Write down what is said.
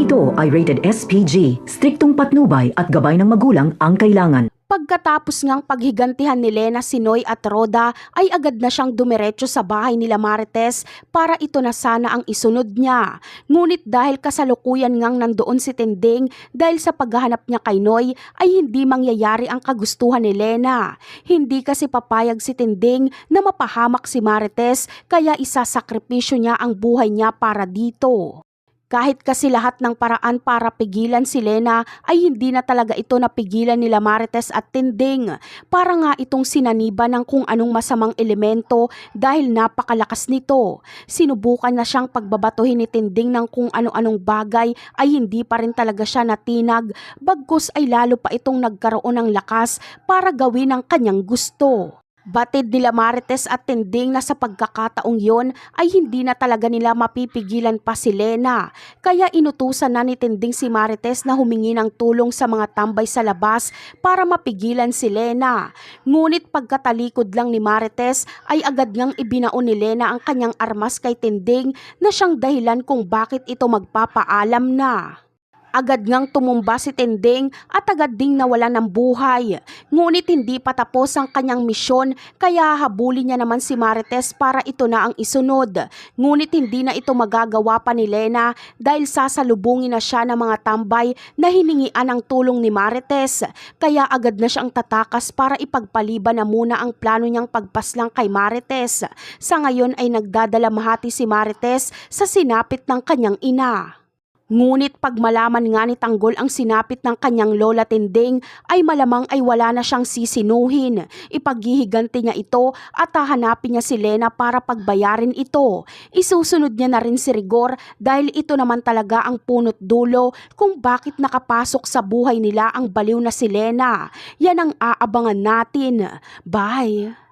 Ito ay rated SPG, striktong patnubay at gabay ng magulang ang kailangan. Pagkatapos ngang paghigantihan ni Lena, Sinoy at Roda ay agad na siyang dumiretso sa bahay nila Marites para ito na sana ang isunod niya. Ngunit dahil kasalukuyan ngang nandoon si Tinding dahil sa paghahanap niya kay Noy ay hindi mangyayari ang kagustuhan ni Lena. Hindi kasi papayag si Tinding na mapahamak si Marites kaya isasakripisyo niya ang buhay niya para dito. Kahit kasi lahat ng paraan para pigilan si Lena ay hindi na talaga ito napigilan nila Marites at Tinding. Para nga itong sinaniba ng kung anong masamang elemento dahil napakalakas nito. Sinubukan na siyang pagbabatuhin ni Tinding ng kung ano-anong bagay ay hindi pa rin talaga siya natinag. Bagkus ay lalo pa itong nagkaroon ng lakas para gawin ang kanyang gusto. Batid nila Marites at Tinding na sa pagkakataong yon ay hindi na talaga nila mapipigilan pa si Lena. Kaya inutusan na ni Tinding si Marites na humingi ng tulong sa mga tambay sa labas para mapigilan si Lena. Ngunit pagkatalikod lang ni Marites ay agad ngang ibinaon ni Lena ang kanyang armas kay Tinding na siyang dahilan kung bakit ito magpapaalam na. Agad ngang tumumba si Tinding at agad ding nawala ng buhay. Ngunit hindi pa tapos ang kanyang misyon kaya habulin niya naman si Marites para ito na ang isunod. Ngunit hindi na ito magagawa pa ni Lena dahil sasalubungin na siya ng mga tambay na hiningian ng tulong ni Marites. Kaya agad na siyang tatakas para ipagpaliban na muna ang plano niyang pagpaslang kay Marites. Sa ngayon ay nagdadalamhati si Marites sa sinapit ng kanyang ina. Ngunit pag malaman nga ni Tanggol ang sinapit ng kanyang lola Tinding ay malamang ay wala na siyang sisinuhin. Ipaghihiganti niya ito at hahanapin niya si Lena para pagbayarin ito. Isusunod niya na rin si Rigor dahil ito naman talaga ang punot dulo kung bakit nakapasok sa buhay nila ang baliw na si Lena. Yan ang aabangan natin. Bye!